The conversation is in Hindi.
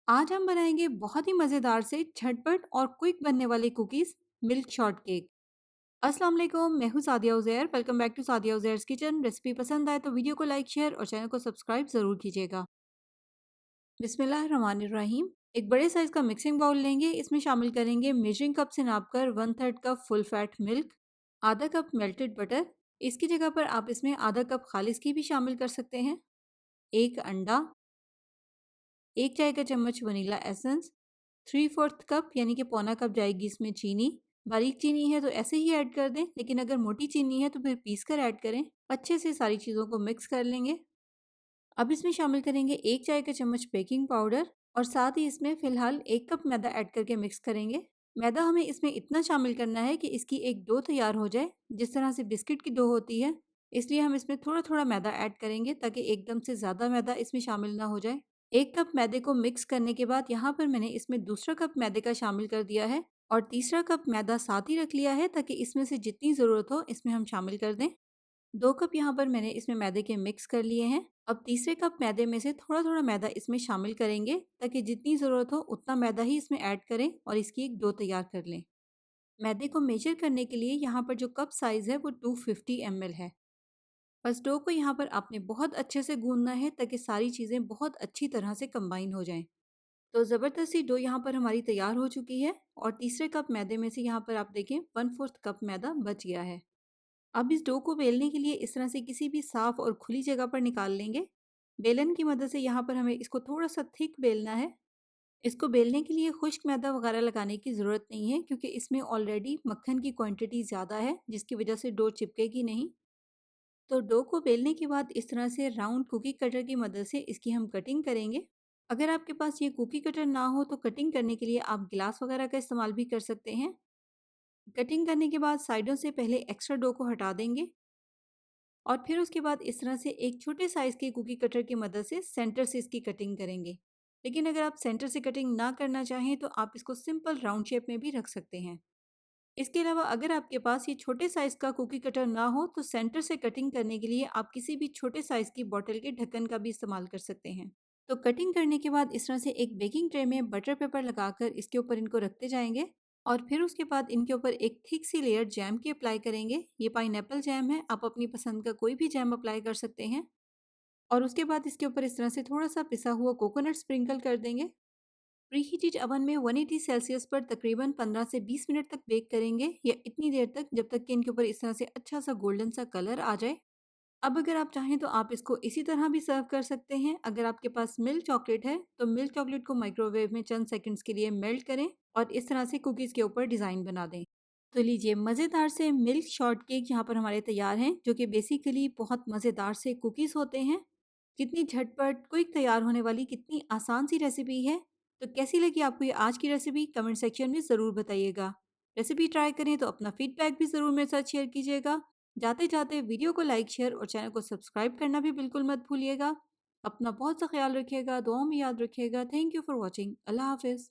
आज हम बनाएंगे बहुत ही मज़ेदार से झटपट और क्विक बनने वाले कुकीज़ मिल्क शॉर्ट केक। अस्सलाम वालेकुम, मैं हूँ Sadia Uzair. Welcome back to Sadia Uzair's kitchen. Recipe पसंद आए तो वीडियो को लाइक शेयर और चैनल को सब्सक्राइब ज़रूर कीजिएगा। बिस्मिल्लाहिर्रहमानिर्रहीम। एक बड़े साइज़ का मिक्सिंग बाउल लेंगे। इसमें शामिल करेंगे मेजरिंग कप से नापकर 1/3 कप फुल फैट मिल्क, आधा कप मेल्टेड बटर। इसकी जगह पर आप इसमें आधा कप खालिस घी भी शामिल कर सकते हैं। एक अंडा, एक चाय का चम्मच वनीला एसेंस, 3/4 कप यानी कि पौना कप जाएगी इसमें चीनी। बारीक चीनी है तो ऐसे ही ऐड कर दें, लेकिन अगर मोटी चीनी है तो फिर पीस कर ऐड करें। अच्छे से सारी चीज़ों को मिक्स कर लेंगे। अब इसमें शामिल करेंगे एक चाय का चम्मच बेकिंग पाउडर और साथ ही इसमें फ़िलहाल 1 कप मैदा ऐड करके मिक्स करेंगे। मैदा हमें इसमें इतना शामिल करना है कि इसकी एक डो तैयार हो जाए, जिस तरह से बिस्किट की डो होती है। इसलिए हम इसमें थोड़ा-थोड़ा मैदा ऐड करेंगे ताकि एकदम से ज़्यादा मैदा इसमें शामिल ना हो जाए। 1 कप मैदे को मिक्स करने के बाद यहाँ पर मैंने इसमें दूसरा कप मैदे का शामिल कर दिया है और तीसरा कप मैदा साथ ही रख लिया है ताकि इसमें से जितनी ज़रूरत हो इसमें हम शामिल कर दें। 2 कप यहाँ पर मैंने इसमें मैदे के मिक्स कर लिए हैं। अब तीसरे कप मैदे में से थोड़ा-थोड़ा मैदा इसमें शामिल करेंगे ताकि जितनी ज़रूरत हो उतना मैदा ही इसमें ऐड करें और इसकी एक डो तैयार कर लें। मैदे को मेजर करने के लिए यहाँ पर जो कप साइज़ है वो 250 ml है। बस डो को यहाँ पर आपने बहुत अच्छे से गूँथना है ताकि सारी चीज़ें बहुत अच्छी तरह से कंबाइन हो जाएँ। तो ज़बरदस्ती डो यहाँ पर हमारी तैयार हो चुकी है और तीसरे कप मैदे में से यहाँ पर आप देखें 1/4 कप मैदा बच गया है। अब इस डो को बेलने के लिए इस तरह से किसी भी साफ़ और खुली जगह पर निकाल लेंगे। बेलन की मदद से यहाँ पर हमें इसको थोड़ा-सा थिक बेलना है। इसको बेलने के लिए खुश्क मैदा वगैरह लगाने की ज़रूरत नहीं है क्योंकि इसमें ऑलरेडी मक्खन की क्वांटिटी ज़्यादा है, जिसकी वजह से डो चिपकेगी नहीं। तो डो को बेलने के बाद इस तरह से राउंड कुकी कटर की मदद से इसकी हम कटिंग करेंगे। अगर आपके पास ये कुकी कटर ना हो तो कटिंग करने के लिए आप गिलास वगैरह का इस्तेमाल भी कर सकते हैं। कटिंग करने के बाद साइडों से पहले एक्स्ट्रा डो को हटा देंगे और फिर उसके बाद इस तरह से एक छोटे साइज़ के कुकी कटर की मदद से सेंटर से इसकी कटिंग करेंगे। लेकिन अगर आप सेंटर से कटिंग ना करना चाहें तो आप इसको सिंपल राउंड शेप में भी रख सकते हैं। इसके अलावा अगर आपके पास ये छोटे साइज़ का कुकी कटर ना हो तो सेंटर से कटिंग करने के लिए आप किसी भी छोटे साइज़ की बॉटल के ढक्कन का भी इस्तेमाल कर सकते हैं। तो कटिंग करने के बाद इस तरह से एक बेकिंग ट्रे में बटर पेपर लगाकर इसके ऊपर इनको रखते जाएंगे और फिर उसके बाद इनके ऊपर एक थिक सी लेयर जैम की अप्लाई करेंगे। ये पाइनएप्पल जैम है, आप अपनी पसंद का कोई भी जैम अप्लाई कर सकते हैं। और उसके बाद इसके ऊपर इस तरह से थोड़ा सा पिसा हुआ कोकोनट स्प्रिंकल कर देंगे। प्रीहीटेड अवन में 180 सेल्सियस पर तकरीबन 15 से 20 मिनट तक बेक करेंगे या इतनी देर तक जब तक कि इनके ऊपर इस तरह से अच्छा सा गोल्डन सा कलर आ जाए। अब अगर आप चाहें तो आप इसको इसी तरह भी सर्व कर सकते हैं। अगर आपके पास मिल्क चॉकलेट है तो मिल्क चॉकलेट को माइक्रोवेव में चंद सेकंड्स के लिए मेल्ट करें और इस तरह से कुकीज़ के ऊपर डिज़ाइन बना दें। तो लीजिए मज़ेदार से मिल्क शॉर्ट केक यहाँ पर हमारे तैयार हैं, जो कि बेसिकली बहुत मज़ेदार से कुकीज़ होते हैं। कितनी झटपट क्विक तैयार होने वाली कितनी आसान सी रेसिपी है। तो कैसी लगी आपको ये आज की रेसिपी, कमेंट सेक्शन में ज़रूर बताइएगा। रेसिपी ट्राई करें तो अपना फीडबैक भी ज़रूर मेरे साथ शेयर कीजिएगा। जाते जाते वीडियो को लाइक शेयर और चैनल को सब्सक्राइब करना भी बिल्कुल मत भूलिएगा। अपना बहुत सा ख्याल रखिएगा, दुआओं में याद रखिएगा। Thank you for watching. अल्लाह हाफिज़।